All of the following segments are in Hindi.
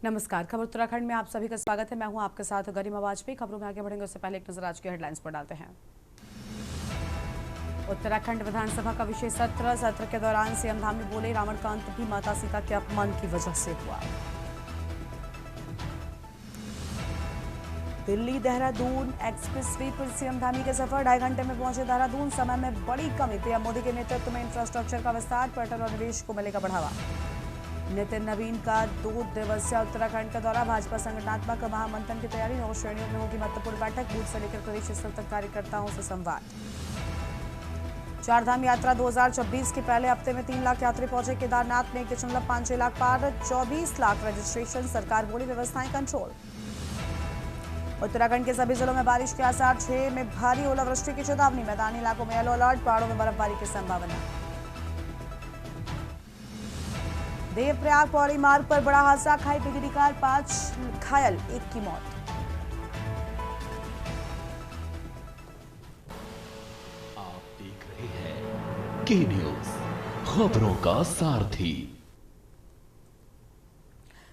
नमस्कार। खबर उत्तराखंड में आप सभी का स्वागत है। मैं हूं आपके साथ गरिमा वाजपेयी। खबरों में आगे बढ़ेंगे उससे पहले एक नजर आज की हेडलाइंस पर डालते हैं। उत्तराखंड विधानसभा का विशेष सत्र के दौरान सीएम धामी बोले, रावण का अंत भी माता सीता के अपमान की वजह से हुआ। दिल्ली देहरादून एक्सप्रेस वे पर सीएम धामी के सफर, 2.5 घंटे में पहुंचे देहरादून। समय में बड़ी कमी, पीएम मोदी के नेतृत्व में इंफ्रास्ट्रक्चर का विस्तार, पर्यटन और निवेश को मिलेगा बढ़ावा। नितिन नवीन का 2 दिवसीय उत्तराखंड का दौरा, भाजपा संगठनात्मक महामंथन की तैयारी, 9 श्रेणियों में होगी महत्वपूर्ण बैठक, बूथ से लेकर प्रदेश स्तर तक कार्यकर्ताओं से संवाद। चारधाम यात्रा 2026 के पहले हफ्ते में 3 लाख यात्री पहुंचे केदारनाथ में, 1.56 लाख पार, 24 लाख रजिस्ट्रेशन, सरकार बोली व्यवस्थाएं कंट्रोल। उत्तराखंड के सभी जिलों में बारिश के आसार, 6 में भारी ओलावृष्टि की चेतावनी, मैदानी इलाकों में येलो अलर्ट, पहाड़ों में बर्फबारी की संभावना। देवप्रयाग पौड़ी मार्ग पर बड़ा हादसा, खाई बिगड़ी कार, 5 घायल, 1 की मौत। आप देख रहे हैं के न्यूज, खबरों का सारथी।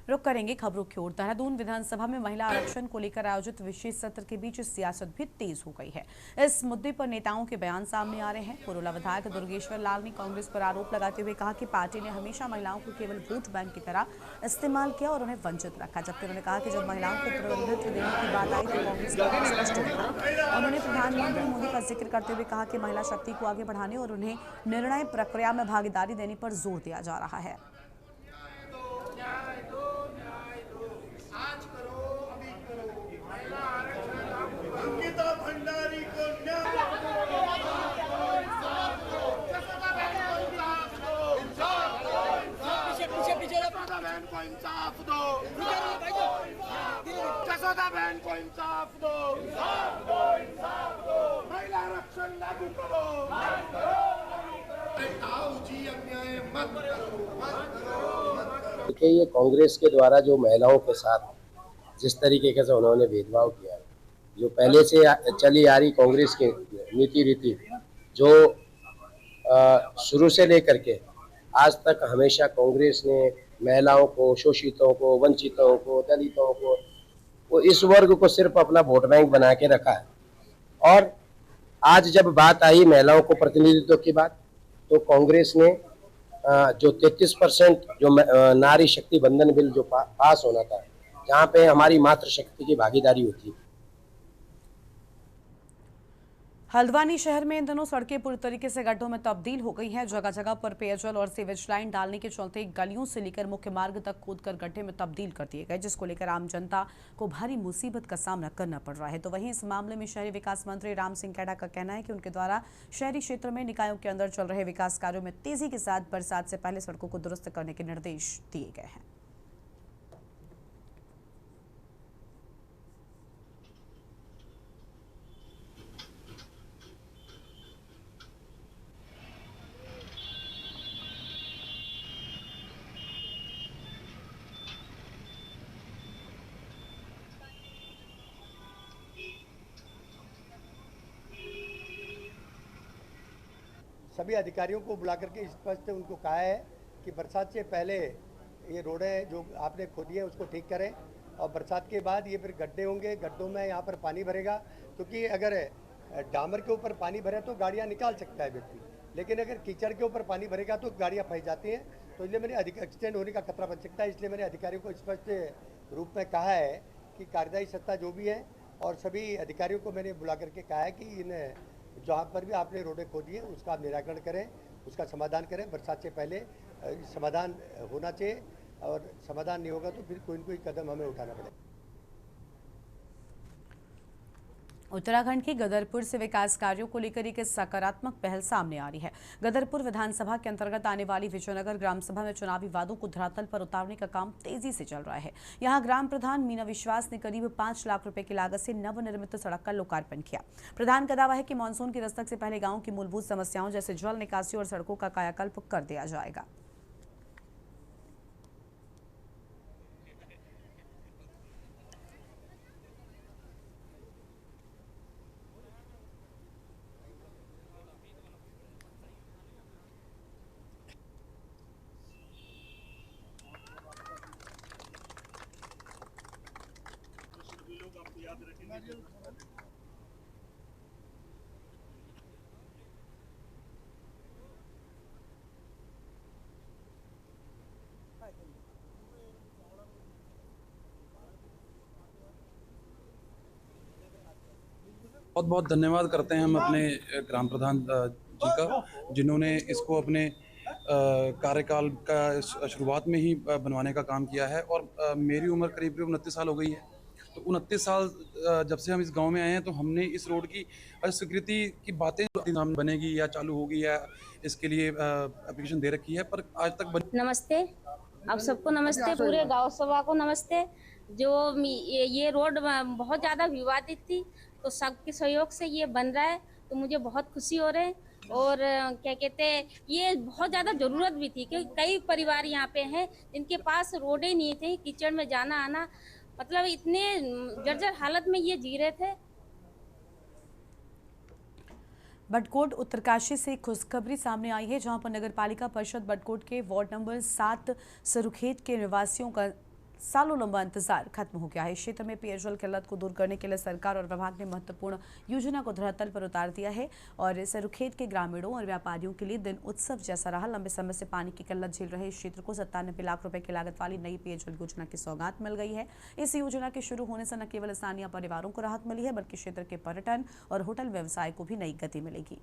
रुक करेंगे खबरों की ओर। देहरादून विधानसभा में महिला आरक्षण को लेकर आयोजित विशेष सत्र के बीच सियासत भी तेज हो गई है। इस मुद्दे पर नेताओं के बयान सामने आ रहे हैं। पुरोला विधायक दुर्गेश्वर लाल ने कांग्रेस पर आरोप लगाते हुए कहा कि पार्टी ने हमेशा महिलाओं को केवल वोट बैंक की तरह इस्तेमाल किया और उन्हें वंचित रखा, जबकि उन्होंने कहा कि जब महिलाओं को प्रतिनिधित्व देने की बात आई तो कांग्रेस का रुख स्पष्ट दिखा। उन्होंने प्रधानमंत्री मोदी का जिक्र करते हुए कहा कि महिला शक्ति को आगे बढ़ाने और उन्हें निर्णय प्रक्रिया में भागीदारी देने पर जोर दिया जा रहा है। को इंसाफ दो, जसोदा बहन को इंसाफ दो, महिला आरक्षण लागू करो, जी अन्याय मत करो। देखिए, ये कांग्रेस के द्वारा जो महिलाओं के साथ जिस तरीके से उन्होंने भेदभाव किया, जो पहले से चली आ रही कांग्रेस की नीति रीति, जो शुरू से लेकर के आज तक हमेशा कांग्रेस ने महिलाओं को, शोषितों को, वंचितों को, दलितों को, वो इस वर्ग को सिर्फ अपना वोट बैंक बना के रखा है। और आज जब बात आई महिलाओं को प्रतिनिधित्व की बात, तो कांग्रेस ने जो 33% जो नारी शक्ति बंधन बिल जो पास होना था, जहाँ पे हमारी मातृशक्ति की भागीदारी होती है। हल्द्वानी शहर में इन दिनों सड़कें पूरी तरीके से गड्ढों में तब्दील हो गई हैं। जगह जगह पर पेयजल और सीवेज लाइन डालने के चलते गलियों से लेकर मुख्य मार्ग तक खोदकर गड्ढे में तब्दील कर दिए गए, जिसको लेकर आम जनता को भारी मुसीबत का सामना करना पड़ रहा है। तो वहीं इस मामले में शहरी विकास मंत्री राम सिंह कैडा का कहना है कि उनके द्वारा शहरी क्षेत्र में निकायों के अंदर चल रहे विकास कार्यों में तेजी के साथ बरसात से पहले सड़कों को दुरुस्त करने के निर्देश दिए गए हैं। सभी अधिकारियों को बुला करके स्पष्ट उनको कहा है कि बरसात से पहले ये रोडें जो आपने खोदी है उसको ठीक करें, और बरसात के बाद ये फिर गड्ढे होंगे, गड्ढों में यहाँ पर पानी भरेगा, क्योंकि अगर डामर के ऊपर पानी भरे तो गाड़ियाँ निकाल सकता है व्यक्ति, लेकिन अगर कीचड़ के ऊपर पानी भरेगा तो गाड़ियाँ फंस जाती हैं। तो इसलिए मैंने एक्सीडेंट होने का खतरा बन सकता है, इसलिए मैंने अधिकारियों को स्पष्ट रूप में कहा है कि कार्यदायी सत्ता जो भी है, और सभी अधिकारियों को मैंने बुला करके कहा है कि इन जहाँ पर भी आपने रोडें खोदी है उसका आप निराकरण करें, उसका समाधान करें। बरसात से पहले समाधान होना चाहिए, और समाधान नहीं होगा तो फिर कोई न कोई कदम हमें उठाना पड़ेगा। उत्तराखंड के गदरपुर से विकास कार्यों को लेकर एक सकारात्मक पहल सामने आ रही है। गदरपुर विधानसभा के अंतर्गत आने वाली विजयनगर ग्राम सभा में चुनावी वादों को धरातल पर उतारने का काम तेजी से चल रहा है। यहां ग्राम प्रधान मीना विश्वास ने करीब 5 लाख रुपए की लागत से नवनिर्मित सड़क का लोकार्पण किया। प्रधान का दावा है कि मानसून की दस्तक से पहले गाँव की मूलभूत समस्याओं जैसे जल निकासी और सड़कों का कायाकल्प कर दिया जाएगा। बहुत बहुत धन्यवाद करते हैं हम अपने ग्राम प्रधान जी का, जिन्होंने इसको अपने कार्यकाल का शुरुआत में ही बनवाने का काम किया है। और मेरी उम्र करीब 29 साल हो गई है, तो 29 साल जब से हम इस गांव में आए हैं, तो हमने इस रोड की स्वीकृति की बातें हम बनेगी या चालू होगी या इसके लिए एप्लीकेशन दे रखी है, पर आज तक नमस्ते, आप सबको नमस्ते, पूरे गांव सभा को नमस्ते। जो ये रोड बहुत ज़्यादा विवादित थी, तो सबके सहयोग से ये बन रहा है, तो मुझे बहुत खुशी हो रही है। और क्या कहते हैं, ये बहुत ज़्यादा ज़रूरत भी थी, क्योंकि कई परिवार यहाँ पे हैं जिनके पास रोडें नहीं थे, कीचड़ में जाना आना, मतलब इतने जर्जर हालत में ये जी रहे थे। बटकोट उत्तरकाशी से खुशखबरी सामने आई है, जहां पर नगर पालिका परिषद बटकोट के वार्ड नंबर 7 सरुखेत के निवासियों का सालों लंबा इंतजार खत्म हो गया है। क्षेत्र में पेयजल किल्लत को दूर करने के लिए सरकार और विभाग ने महत्वपूर्ण योजना को धरातल पर उतार दिया है और सरुखेत के ग्रामीणों और व्यापारियों के लिए दिन उत्सव जैसा रहा। लंबे समय से पानी की किल्लत झेल रहे इस क्षेत्र को 97 लाख रुपए की लागत वाली नई पेयजल योजना की सौगात मिल गई है। इस योजना के शुरू होने से न केवल स्थानीय परिवारों को राहत मिली है, बल्कि क्षेत्र के पर्यटन और होटल व्यवसाय को भी नई गति मिलेगी।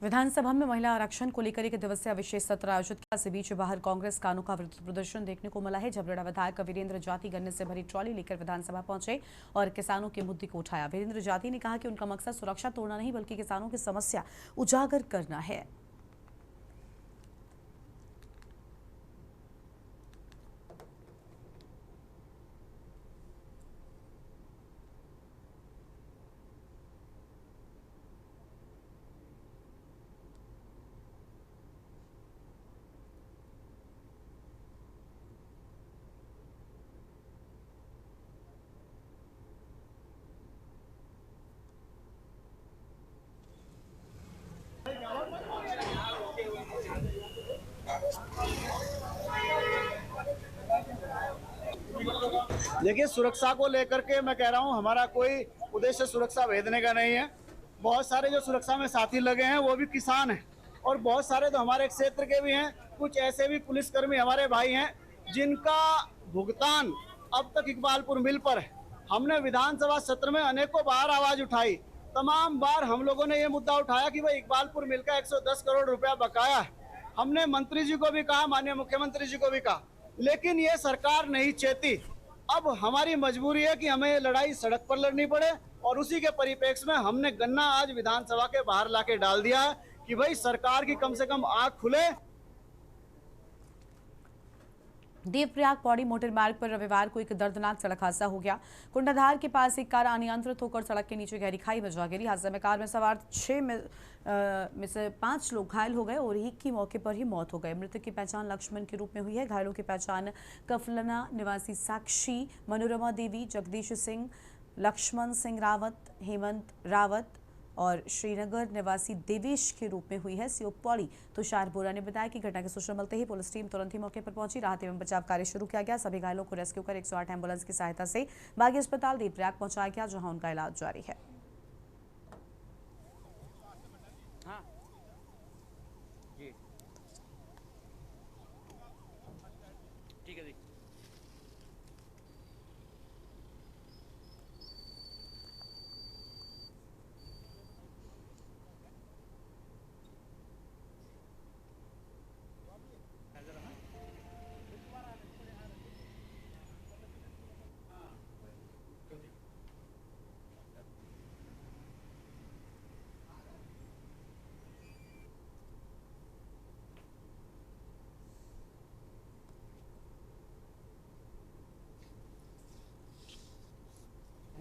विधानसभा में महिला आरक्षण को लेकर एक दिवसीय विशेष सत्र आयोजित किया। इस बीच बाहर कांग्रेस का अनोखा विरोध प्रदर्शन देखने को मिला है। झबरेड़ा विधायक वीरेंद्र जाति गन्ने से भरी ट्रॉली लेकर विधानसभा पहुंचे और किसानों के मुद्दे को उठाया। वीरेंद्र जाति ने कहा कि उनका मकसद सुरक्षा तोड़ना नहीं, बल्कि किसानों की समस्या उजागर करना है। देखिए, सुरक्षा को लेकर के मैं कह रहा हूं, हमारा कोई उद्देश्य सुरक्षा भेदने का नहीं है। बहुत सारे जो सुरक्षा में साथी लगे हैं वो भी किसान हैं, और बहुत सारे तो हमारे क्षेत्र के भी हैं। कुछ ऐसे भी पुलिसकर्मी हमारे भाई हैं जिनका भुगतान अब तक इकबालपुर मिल पर है। हमने विधानसभा सत्र में अनेकों बार आवाज उठाई, तमाम बार हम लोगों ने ये मुद्दा उठाया कि भाई इकबालपुर मिल का 110 करोड़ रुपया बकाया है। हमने मंत्री जी को भी कहा, माननीय मुख्यमंत्री जी को भी कहा, लेकिन ये सरकार नहीं चेती। अब हमारी मजबूरी है कि हमें लड़ाई सड़क पर लड़नी पड़े, और उसी के परिप्रेक्ष्य में हमने गन्ना आज विधानसभा के बाहर लाके डाल दिया है कि भाई सरकार की कम से कम आंख खुले। देवप्रयाग पौड़ी मोटर मार्ग पर रविवार को एक दर्दनाक सड़क हादसा हो गया। कुंडाधार के पास एक कार अनियंत्रित होकर सड़क के नीचे गहरी खाई में जा गिरी। हादसे में कार में सवार 6 में से 5 लोग घायल हो गए और एक की मौके पर ही मौत हो गई। मृतक की पहचान लक्ष्मण के रूप में हुई है। घायलों की पहचान कफलना निवासी साक्षी, मनोरमा देवी, जगदीश सिंह, लक्ष्मण सिंह रावत, हेमंत रावत और श्रीनगर निवासी देवेश के रूप में हुई है। सीओ पौड़ी तुषार बोरा ने बताया कि घटना की सूचना मिलते ही पुलिस टीम तुरंत ही मौके पर पहुंची। राहत एवं बचाव कार्य शुरू किया गया। सभी घायलों को रेस्क्यू कर 108 एम्बुलेंस की सहायता से बागी अस्पताल देवप्रयाग पहुंचाया गया, जहां उनका इलाज जारी है।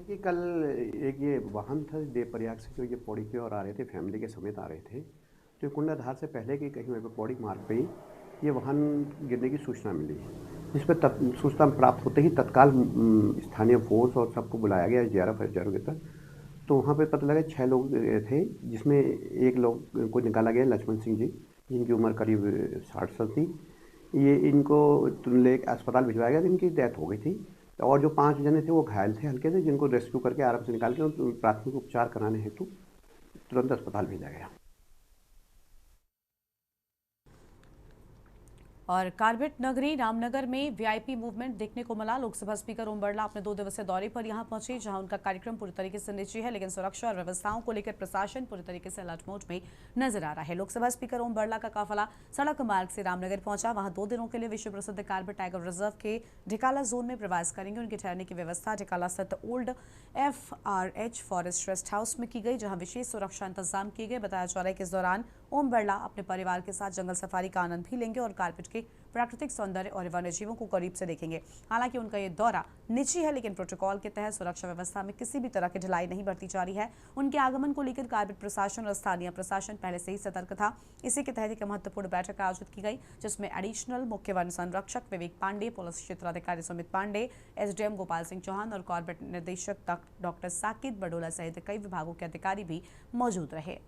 देखिए कल एक ये वाहन था देवप्रयाग से जो ये पौड़ी की ओर आ रहे थे, फैमिली के समेत आ रहे थे, तो कुंडाधार से पहले कि कहीं वहीं पौड़ी मार्ग पे ही ये वाहन गिरने की सूचना मिली। इस पर सूचना प्राप्त होते ही तत्काल स्थानीय फोर्स और सबको बुलाया गया JRF के तक। तो वहाँ पे पता लगा 6 लोग थे, जिसमें एक लोग को निकाला गया लक्ष्मण सिंह जी, जिनकी उम्र करीब 60 साल थी। ये इनको ले अस्पताल भिजवाया गया, इनकी डेथ हो गई थी। और जो 5 जने थे वो घायल थे हल्के से, जिनको रेस्क्यू करके आराम से निकाल के प्राथमिक उपचार कराने हेतु तुरंत अस्पताल भेजा गया। और कार्बेट नगरी रामनगर में VIP मूवमेंट देखने को मिला। लोकसभा स्पीकर ओम बिरला अपने 2 दिवसीय दौरे पर यहां पहुंचे, जहां उनका कार्यक्रम पूरी तरीके से निजी है, लेकिन सुरक्षा और व्यवस्थाओं को लेकर प्रशासन पूरी तरीके से अलर्ट मोड में नजर आ रहा है। लोकसभा स्पीकर ओम बिरला का काफिला सड़क मार्ग से रामनगर पहुंचा। वहां 2 दिनों के लिए विश्व प्रसिद्ध कार्बेट टाइगर रिजर्व के ढिकाला जोन में प्रवास करेंगे। उनके ठहरने की व्यवस्था ढिकाला स्थित old FRH forest rest house में की गई, जहां विशेष सुरक्षा इंतजाम किए गए। बताया जा रहा है कि इस दौरान ओम बिरला अपने परिवार के साथ जंगल सफारी का आनंद भी लेंगे और कार्बेट के प्राकृतिक सौंदर्य और वन्य जीवों को करीब से देखेंगे। हालांकि उनका ये दौरा निजी है, लेकिन प्रोटोकॉल के तहत सुरक्षा व्यवस्था में किसी भी तरह की ढिलाई नहीं बरती जा रही है। उनके आगमन को लेकर कार्बेट प्रशासन और स्थानीय प्रशासन पहले से ही सतर्क था। इसी के तहत एक महत्वपूर्ण बैठक आयोजित की गई, जिसमें एडिशनल मुख्य वन संरक्षक विवेक पांडे, पुलिस क्षेत्राधिकारी सुमित पांडे, SDM गोपाल सिंह चौहान और कॉर्बेट निर्देशक डॉक्टर साकिब बडोला सहित कई विभागों के अधिकारी भी मौजूद रहे।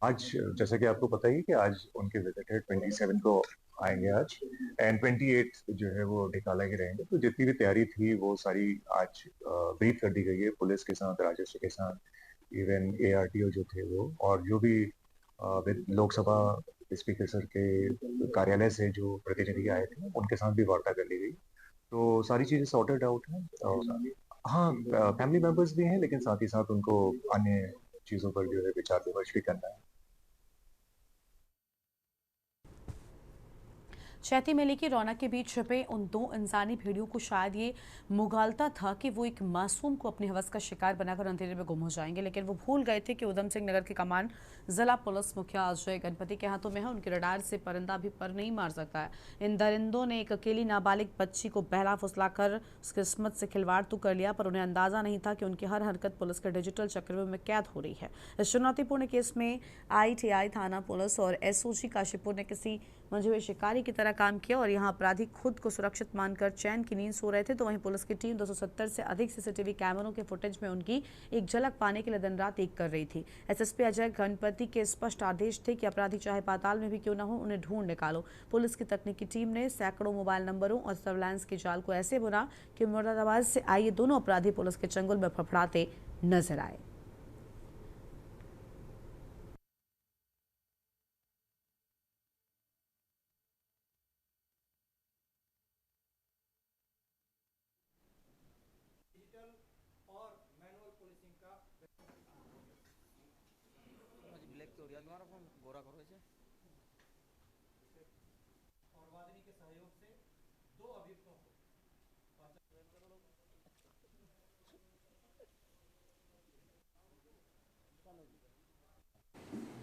आज जैसे कि आपको पता ही कि आज उनके विजिट है, 27 को आएंगे आज, एंड 28 जो है वो ढिकाला के रहेंगे। तो जितनी भी तैयारी थी वो सारी आज ब्रीफ कर दी गई है पुलिस के साथ, राजस्व के साथ, इवन ARTO जो थे वो, और जो भी लोकसभा स्पीकर सर के कार्यालय से जो प्रतिनिधि आए थे उनके साथ भी वार्ता कर ली गई। तो सारी चीजें सॉर्टेड आउट है। हाँ, फैमिली मेंबर्स भी हैं, लेकिन साथ ही साथ उनको अन्य चीजों पर जो है विचार विमर्श भी करना है। चैती मेले की रौनक के बीच छिपे उन 2 इंसानी भेड़ियों को शायद ये मुगालता था कि वो एक मासूम को अपनी हवस का शिकार बनाकर अंधेरे में गुम हो जाएंगे, लेकिन वो भूल गए थे कि उधम सिंह नगर की कमान जिला पुलिस मुखिया अजय गणपति के हाथों में है। उनके रडार से परिंदा भी पर नहीं मार सकता है। इन दरिंदों ने एक अकेली नाबालिग बच्ची को बहला फुसलाकर उसकी किस्मत से खिलवाड़ तो कर लिया, पर उन्हें अंदाजा नहीं था कि उनकी हर हरकत पुलिस के डिजिटल चक्रव्यूह में कैद हो रही है। इस चुनौतीपूर्ण केस में ITI थाना पुलिस और SOG काशीपुर ने किसी मंझे हुए शिकारी की तरह काम किया और यहाँ अपराधी खुद को सुरक्षित मानकर चैन की नींद सो रहे थे, तो वहीं पुलिस की टीम 270 से अधिक CCTV कैमरों के फुटेज में उनकी एक झलक पाने के लिए दिन रात एक कर रही थी। SSP अजय गणपति के स्पष्ट आदेश थे कि अपराधी चाहे पाताल में भी क्यों न हो, उन्हें ढूंढ निकालो। पुलिस की तकनीकी टीम ने सैकड़ों मोबाइल नंबरों और सर्विलांस के जाल को ऐसे बुना कि मुरादाबाद से आए ये दोनों अपराधी पुलिस के चंगुल में फफड़ाते नजर आए।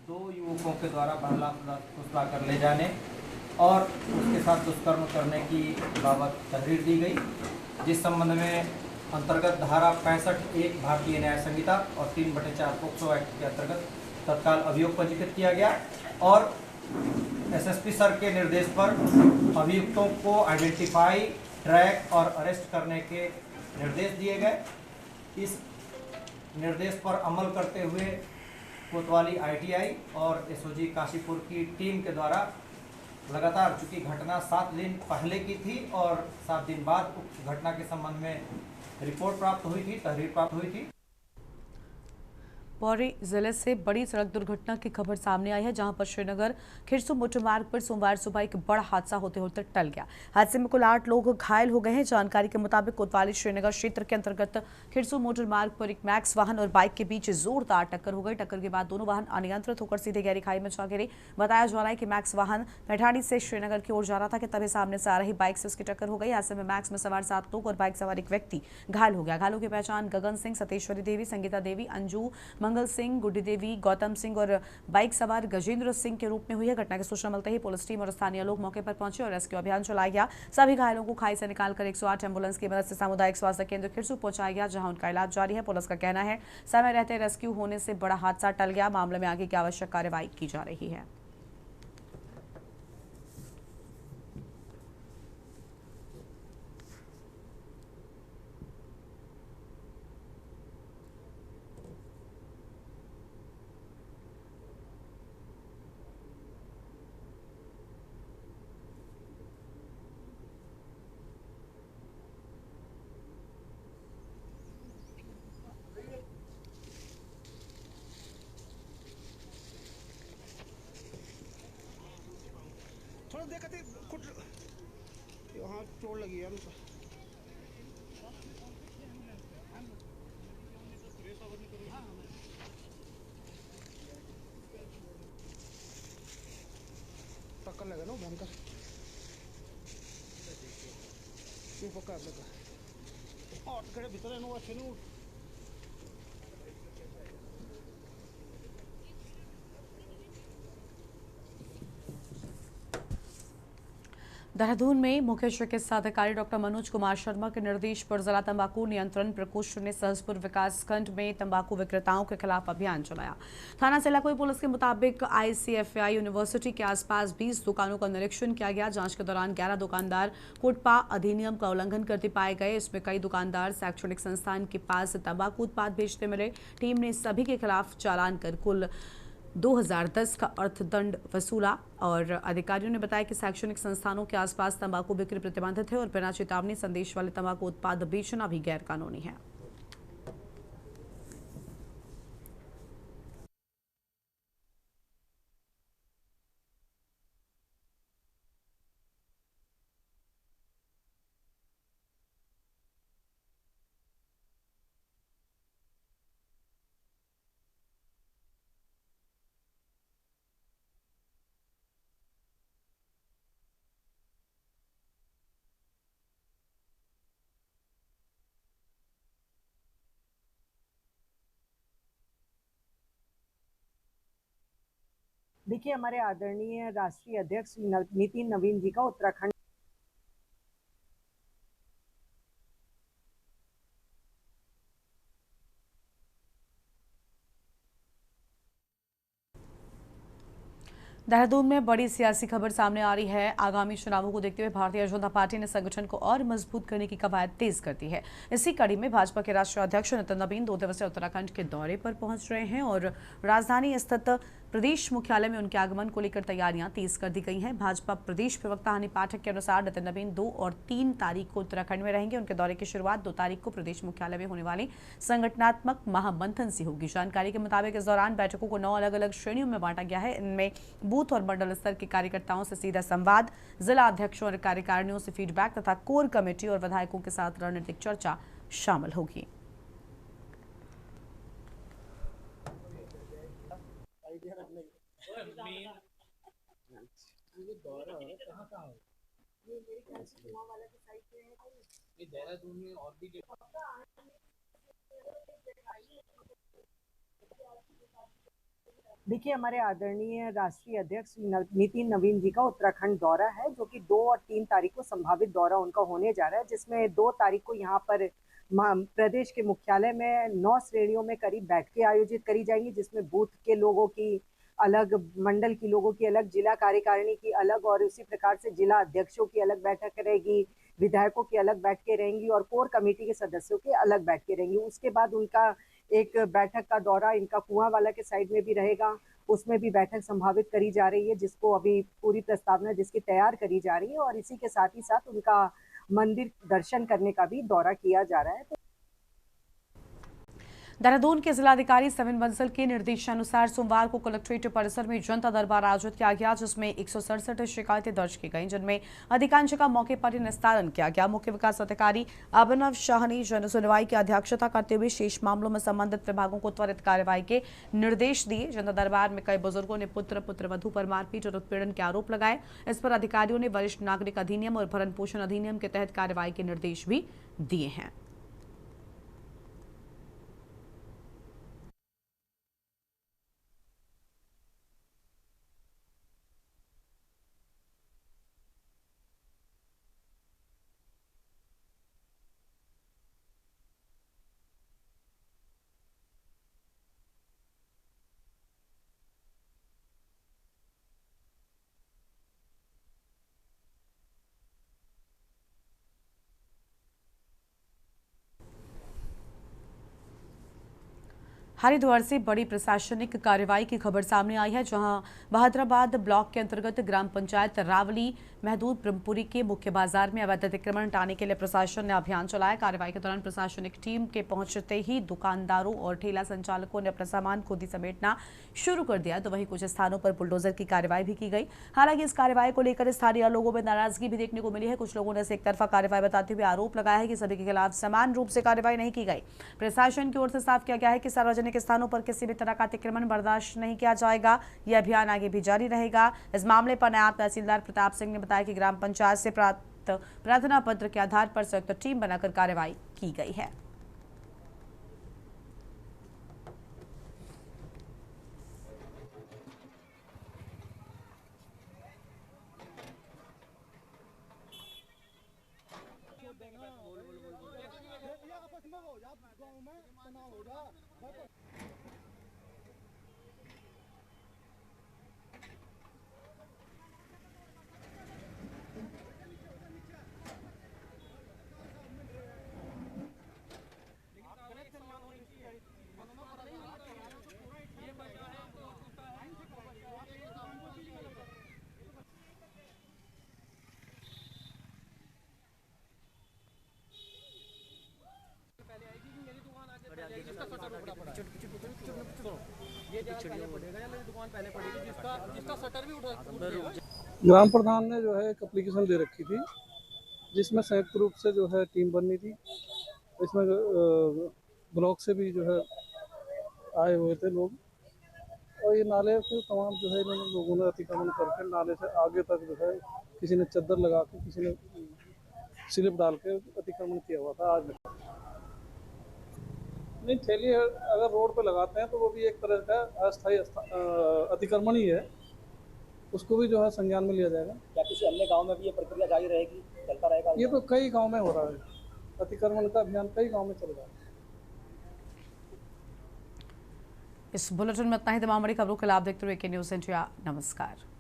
दो युवकों के द्वारा बहला फुसला कर ले जाने और उसके साथ दुष्कर्म करने की बाबत तहरीर दी गई, जिस संबंध में अंतर्गत धारा 65(1) भारतीय न्याय संहिता और 3/4 पोक्सो एक्ट के अंतर्गत तत्काल अभियोग पंजीकृत किया गया और SSP सर के निर्देश पर अभियुक्तों को आइडेंटिफाई, ट्रैक और अरेस्ट करने के निर्देश दिए गए। इस निर्देश पर अमल करते हुए कोतवाली ITI और SOG काशीपुर की टीम के द्वारा लगातार, चूँकि घटना 7 दिन पहले की थी और 7 दिन बाद उक्त घटना के संबंध में रिपोर्ट प्राप्त हुई थी, तहरीर प्राप्त हुई थी। पौड़ी जिले से बड़ी सड़क दुर्घटना की खबर सामने आई है, जहां पर श्रीनगर खिरसू मोटर मार्ग पर सोमवार सुबह एक बड़ा हादसा होते होते टल गया। हादसे में कुल 8 लोग घायल हो गए हैं। जानकारी के मुताबिक कोतवाली श्रीनगर क्षेत्र के अंतर्गत खिरसू मोटर मार्ग पर एक मैक्स वाहन और बाइक के बीच जोरदार टक्कर हो गई। टक्कर के बाद दोनों वाहन अनियंत्रित होकर सीधे गहरी खाई में जा गिरे। बताया जा रहा है कि मैक्स वाहन पैठानी से श्रीनगर की ओर जा रहा था कि तभी सामने से आ रही बाइक से उसकी टक्कर हो गई। ऐसे में मैक्स में सवार 7 लोग और बाइक सवार एक व्यक्ति घायल हो गया। घायलों की पहचान गगन सिंह, सतेश्वरी देवी, संगीता देवी, अंजू, मंगल सिंह, गुड्डी देवी, गौतम सिंह और बाइक सवार गजेंद्र सिंह के रूप में हुई है। घटना की सूचना मिलते ही पुलिस टीम और स्थानीय लोग मौके पर पहुंचे और रेस्क्यू अभियान चलाया गया। सभी घायलों को खाई से निकालकर 108 एम्बुलेंस की मदद से सामुदायिक स्वास्थ्य केंद्र खिरसू पहुंचाया गया, जहां उनका इलाज जारी है। पुलिस का कहना है समय रहते रेस्क्यू होने से बड़ा हादसा टल गया। मामले में आगे की आवश्यक कार्रवाई की जा रही है। थोड़ा देखते कुछ यहाँ चोट लगी है उनका। टक्कर लगा ना भयंकर, ये पक्का लगा और खड़े भीतर है अच्छे नहीं। देहरादून में मुख्य चिकित्सा अधिकारी डॉक्टर मनोज कुमार शर्मा के निर्देश पर जिला तंबाकू नियंत्रण प्रकोष्ठ ने सहसपुर विकास खंड में तंबाकू विक्रेताओं के खिलाफ अभियान चलाया। थाना सेलाकोई पुलिस के मुताबिक ICFI यूनिवर्सिटी के आसपास 20 दुकानों का निरीक्षण किया गया। जांच के दौरान 11 दुकानदार कोटपा अधिनियम का उल्लंघन करते पाए गए। इसमें कई दुकानदार शैक्षणिक संस्थान के पास तंबाकू उत्पाद बेचते मिले। टीम ने सभी के खिलाफ चालान कर कुल 2010 का अर्थदंड वसूला और अधिकारियों ने बताया कि शैक्षणिक संस्थानों के आसपास तंबाकू बिक्री प्रतिबंधित है और बिना चेतावनी संदेश वाले तंबाकू उत्पाद बेचना भी गैरकानूनी है। देखिए, हमारे आदरणीय राष्ट्रीय अध्यक्ष नितिन नवीन जी का उत्तराखंड देहरादून में बड़ी सियासी खबर सामने आ रही है। आगामी चुनावों को देखते हुए भारतीय जनता पार्टी ने संगठन को और मजबूत करने की कवायद तेज कर दी है। इसी कड़ी में भाजपा के राष्ट्रीय अध्यक्ष नितिन नवीन 2 दिवसीय उत्तराखंड के दौरे पर पहुंच रहे हैं और राजधानी स्थित प्रदेश मुख्यालय में उनके आगमन को लेकर तैयारियां तेज कर दी गई हैं। भाजपा प्रदेश प्रवक्ता हनी पाठक के अनुसार नितिन नवीन 2 और 3 तारीख को उत्तराखंड में रहेंगे। उनके दौरे की शुरुआत 2 तारीख को प्रदेश मुख्यालय में होने वाली संगठनात्मक महामंथन से होगी। जानकारी के मुताबिक इस दौरान बैठकों को 9 अलग अलग श्रेणियों में बांटा गया है। इनमें बूथ और मंडल स्तर के कार्यकर्ताओं से सीधा संवाद, जिला अध्यक्षों और कार्यकारिणियों से फीडबैक तथा कोर कमेटी और विधायकों के साथ रणनीतिक चर्चा शामिल होगी। देहरादून में और भी देखिए, हमारे आदरणीय राष्ट्रीय अध्यक्ष नितिन नवीन जी का उत्तराखंड दौरा है, जो कि 2 और 3 तारीख को संभावित दौरा उनका होने जा रहा है, जिसमें 2 तारीख को यहाँ पर प्रदेश के मुख्यालय में 9 श्रेणियों में करीब बैठकें आयोजित करी जाएंगी, जिसमें बूथ के लोगों की अलग, मंडल की लोगों की अलग, जिला कार्यकारिणी की अलग और उसी प्रकार से जिला अध्यक्षों की अलग बैठक रहेगी, विधायकों की अलग बैठकें रहेंगी और कोर कमेटी के सदस्यों की अलग बैठकें रहेंगी। उसके बाद उनका एक बैठक का दौरा इनका कुआंवाला के साइड में भी रहेगा, उसमें भी बैठक संभावित करी जा रही है, जिसको अभी पूरी प्रस्तावना जिसकी तैयार करी जा रही है और इसी के साथ ही साथ उनका मंदिर दर्शन करने का भी दौरा किया जा रहा है। देहरादून के जिलाधिकारी सविन बंसल के निर्देशानुसार सोमवार को कलेक्ट्रेट परिसर में जनता दरबार आयोजित किया गया, जिसमें 167 शिकायतें दर्ज की गईं, जिनमें अधिकांश का मौके पर ही निस्तारण किया गया। मुख्य विकास अधिकारी अभिनव शाह ने जन सुनवाई की अध्यक्षता करते हुए शेष मामलों में संबंधित विभागों को त्वरित कार्रवाई के निर्देश दिए। जनता दरबार में कई बुजुर्गों ने पुत्रवधू पर मारपीट और उत्पीड़न के आरोप लगाए। इस पर अधिकारियों ने वरिष्ठ नागरिक अधिनियम और भरण पोषण अधिनियम के तहत कार्रवाई के निर्देश भी दिए हैं। हरिद्वार से बड़ी प्रशासनिक कार्रवाई की खबर सामने आई है, जहां बहादुराबाद ब्लॉक के अंतर्गत ग्राम पंचायत रावली महदूद ब्रह्मपुरी के मुख्य बाजार में अवैध अतिक्रमण हटाने के लिए प्रशासन ने अभियान चलाया। कार्रवाई के दौरान प्रशासनिक टीम के पहुंचते ही दुकानदारों और ठेला संचालकों ने अपना सामान खुद ही समेटना शुरू कर दिया, तो वहीं कुछ स्थानों पर बुलडोजर की कार्रवाई भी की गई। हालांकि इस कार्रवाई को लेकर स्थानीय लोगों में नाराजगी भी देखने को मिली है। कुछ लोगों ने इसे एक तरफा कार्रवाई बताते हुए आरोप लगाया है कि सभी के खिलाफ समान रूप से कार्रवाई नहीं की गई। प्रशासन की ओर से साफ किया गया है कि सार्वजनिक स्थानों पर किसी भी तरह का अतिक्रमण बर्दाश्त नहीं किया जाएगा। यह अभियान आगे भी जारी रहेगा। इस मामले पर नायब तहसीलदार प्रताप सिंह ने बताया कि ग्राम पंचायत से प्राप्त प्रार्थना पत्र के आधार पर संयुक्त टीम बनाकर कार्रवाई की गई है। ग्राम प्रधान ने जो है एक एप्लीकेशन दे रखी थी, जिसमें संयुक्त रूप से जो है टीम बननी थी। इसमें ब्लॉक से भी जो है आए हुए थे लोग, और ये नाले के तमाम जो है इन्होंने लोगों ने अतिक्रमण करके नाले से आगे तक जो है किसी ने चद्दर लगा के, किसी ने स्लिप डाल के अतिक्रमण किया हुआ था। आज नहीं, ठेली अगर रोड पे लगाते हैं तो वो भी एक तरह का अस्थायी अतिक्रमण ही है, उसको भी जो है संज्ञान में लिया जाएगा। क्या किसी अन्य गांव में भी ये प्रक्रिया जारी रहेगी, चलता रहेगा? ये तो कई गांव में हो रहा है, अतिक्रमण का अभियान कई गांव में चल रहा है। इस बुलेटिन में इतना ही। तमाम बड़ी खबरों के लाभ देखते हुए के न्यूज़ इंडिया। नमस्कार।